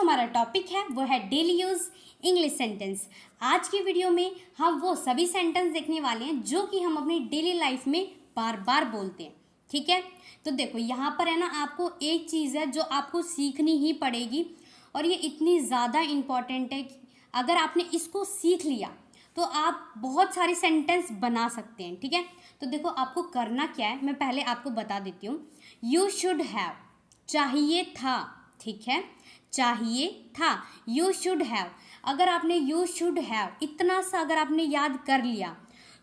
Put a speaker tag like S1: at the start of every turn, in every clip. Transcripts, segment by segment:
S1: हमारा टॉपिक है वो है डेली यूज़ इंग्लिश सेंटेंस। आज की वीडियो में हम वो सभी सेंटेंस देखने वाले हैं जो कि हम अपनी डेली लाइफ में बार बार बोलते हैं। ठीक है, तो देखो यहाँ पर है ना, आपको एक चीज़ है जो आपको सीखनी ही पड़ेगी और ये इतनी ज़्यादा इम्पॉर्टेंट है कि अगर आपने इसको सीख लिया तो आप बहुत सारे सेंटेंस बना सकते हैं। ठीक है, तो देखो आपको करना क्या है, मैं पहले आपको बता देती हूँ। यू शुड हैव, चाहिए था। ठीक है, चाहिए था, यू शुड हैव। अगर आपने यू शुड हैव इतना सा अगर आपने याद कर लिया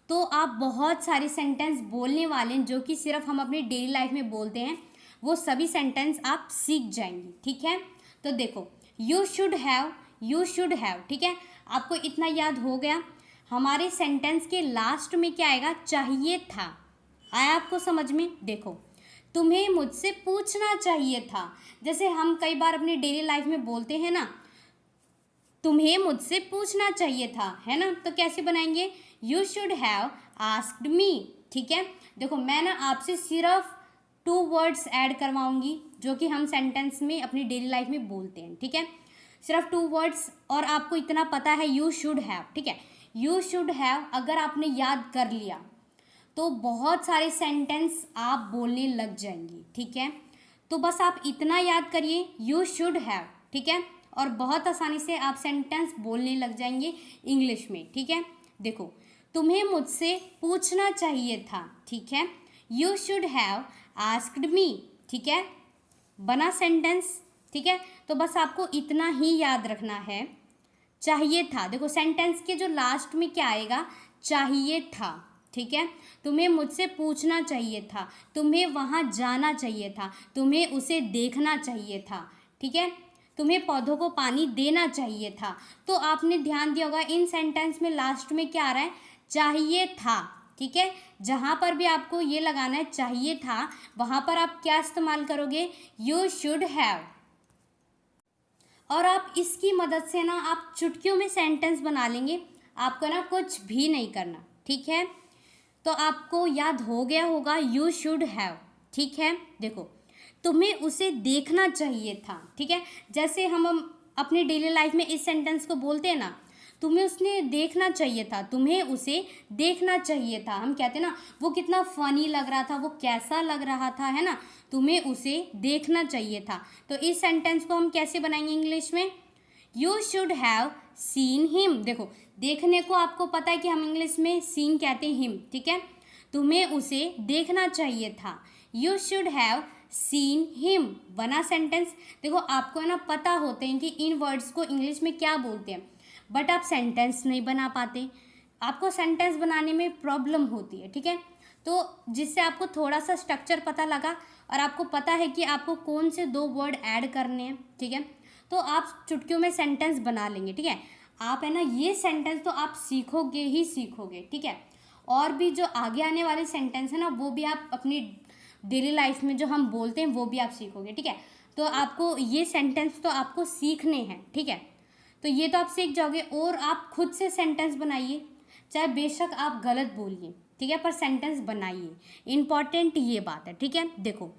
S1: तो आप बहुत सारे सेंटेंस बोलने वाले हैं जो कि सिर्फ हम अपनी डेली लाइफ में बोलते हैं, वो सभी सेंटेंस आप सीख जाएंगे। ठीक है, तो देखो you should have, you should have. ठीक है, आपको इतना याद हो गया। हमारे सेंटेंस के लास्ट में क्या आएगा? चाहिए था। आया आपको समझ में? देखो, तुम्हें मुझसे पूछना चाहिए था। जैसे हम कई बार अपनी डेली लाइफ में बोलते हैं ना, तुम्हें मुझसे पूछना चाहिए था, है ना, तो कैसे बनाएंगे? You should have asked me. ठीक है, देखो मैं ना आपसे सिर्फ 2 वर्ड्स ऐड करवाऊंगी जो कि हम सेंटेंस में अपनी डेली लाइफ में बोलते हैं। ठीक है, सिर्फ 2 वर्ड्स, और आपको इतना पता है यू शुड हैव। ठीक है, यू शुड हैव अगर आपने याद कर लिया तो बहुत सारे सेंटेंस आप बोलने लग जाएंगे। ठीक है, तो बस आप इतना याद करिए, यू शुड हैव। ठीक है, और बहुत आसानी से आप सेंटेंस बोलने लग जाएंगे इंग्लिश में। ठीक है, देखो तुम्हें मुझसे पूछना चाहिए था। ठीक है, you should have asked me. ठीक है, बना सेंटेंस। ठीक है, तो बस आपको इतना ही याद रखना है, चाहिए था। देखो सेंटेंस के जो लास्ट में क्या आएगा? चाहिए था। ठीक है, तुम्हें मुझसे पूछना चाहिए था, तुम्हें वहाँ जाना चाहिए था, तुम्हें उसे देखना चाहिए था। ठीक है, तुम्हें पौधों को पानी देना चाहिए था। तो आपने ध्यान दिया होगा इन सेंटेंस में लास्ट में क्या आ रहा है? चाहिए था। ठीक है, जहाँ पर भी आपको ये लगाना है चाहिए था, वहाँ पर आप क्या इस्तेमाल करोगे? You should have. और आप इसकी मदद से ना आप चुटकियों में सेंटेंस बना लेंगे, आपको ना कुछ भी नहीं करना। ठीक है, तो आपको याद हो गया होगा यू शुड हैव। ठीक है, देखो तुम्हें उसे देखना चाहिए था। ठीक है, जैसे हम अपनी डेली लाइफ में इस सेंटेंस को बोलते हैं ना, तुम्हें उसने देखना चाहिए था, तुम्हें उसे देखना चाहिए था। हम कहते हैं ना वो कितना फनी लग रहा था, वो कैसा लग रहा था, है ना, तुम्हें उसे देखना चाहिए था। तो इस सेंटेंस को हम कैसे बनाएंगे इंग्लिश में? You should have seen him. देखो देखने को आपको पता है कि हम इंग्लिश में सीन कहते हैं हिम। ठीक है, तुम्हें उसे देखना चाहिए था, you should have seen him. बना सेंटेंस। देखो आपको है ना पता होते हैं कि इन वर्ड्स को इंग्लिश में क्या बोलते हैं, बट आप सेंटेंस नहीं बना पाते, आपको सेंटेंस बनाने में प्रॉब्लम होती है। ठीक है, तो जिससे आपको थोड़ा सा स्ट्रक्चर पता लगा और आपको पता है कि आपको कौन से 2 वर्ड ऐड करने हैं। ठीक है, तो आप चुटकियों में सेंटेंस बना लेंगे। ठीक है, आप है ना ये सेंटेंस तो आप सीखोगे ही सीखोगे। ठीक है, और भी जो आगे आने वाले सेंटेंस है ना वो भी आप अपनी डेली लाइफ में जो हम बोलते हैं वो भी आप सीखोगे। ठीक है, तो आपको ये सेंटेंस तो आपको सीखने हैं। ठीक है, तो ये तो आप सीख जाओगे, और आप खुद से सेंटेंस बनाइए, चाहे बेशक आप गलत बोलिए। ठीक है, पर सेंटेंस बनाइए, इम्पॉर्टेंट ये बात है। ठीक है, देखो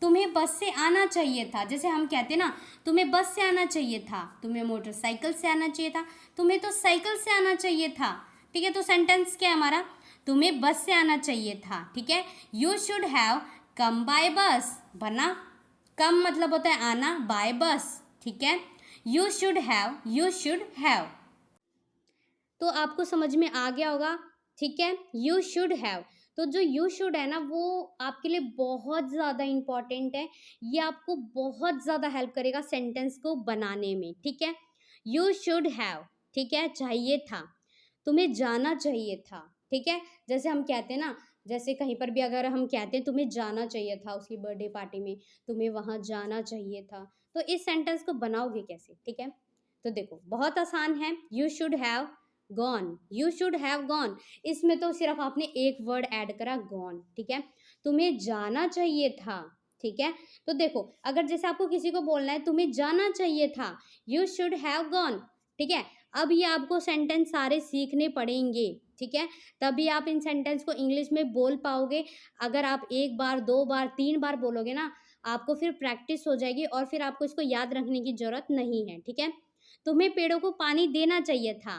S1: तुम्हें बस से आना चाहिए था। जैसे हम कहते हैं ना तुम्हें बस से आना चाहिए था, तुम्हें मोटरसाइकिल से आना चाहिए था, तुम्हें तो साइकिल से आना चाहिए था। ठीक है, तो सेंटेंस क्या है हमारा? तुम्हें बस से आना चाहिए था। ठीक है, you should have come by बस। बना, कम मतलब होता है आना, बाय बस। ठीक है, you should have, you should have. तो आपको समझ में आ गया होगा। ठीक है, यू शुड हैव। तो जो यू शुड है ना वो आपके लिए बहुत ज़्यादा इम्पॉर्टेंट है, ये आपको बहुत ज़्यादा हेल्प करेगा सेंटेंस को बनाने में। ठीक है, यू शुड हैव। ठीक है, चाहिए था, तुम्हें जाना चाहिए था। ठीक है, जैसे हम कहते हैं ना, जैसे कहीं पर भी अगर हम कहते हैं तुम्हें जाना चाहिए था उसकी बर्थडे पार्टी में, तुम्हें वहाँ जाना चाहिए था, तो इस सेंटेंस को बनाओगे कैसे? ठीक है, तो देखो बहुत आसान है। You should have gone, you should have gone, इसमें तो सिर्फ आपने एक वर्ड ऐड करा, गॉन। ठीक है, तुम्हें जाना चाहिए था। ठीक है, तो देखो अगर जैसे आपको किसी को बोलना है तुम्हें जाना चाहिए था, यू शुड हैव गॉन। ठीक है, अब ये आपको सेंटेंस सारे सीखने पड़ेंगे। ठीक है, तभी आप इन सेंटेंस को इंग्लिश में बोल पाओगे। अगर आप 1 बार 2 बार 3 बार बोलोगे ना आपको फिर प्रैक्टिस हो जाएगी और फिर आपको इसको याद रखने की ज़रूरत नहीं है, ठीक है। तुम्हें पेड़ों को पानी देना चाहिए था,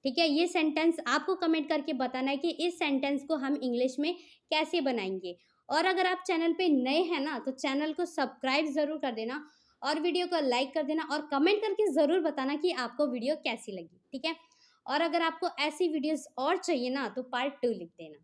S1: ठीक है। ये सेंटेंस आपको कमेंट करके बताना है कि इस सेंटेंस को हम इंग्लिश में कैसे बनाएंगे। और अगर आप चैनल पे नए हैं ना तो चैनल को सब्सक्राइब ज़रूर कर देना और वीडियो को लाइक कर देना और कमेंट करके ज़रूर बताना कि आपको वीडियो कैसी लगी, ठीक है। और अगर आपको ऐसी वीडियोस और चाहिए ना तो पार्ट 2 लिख देना।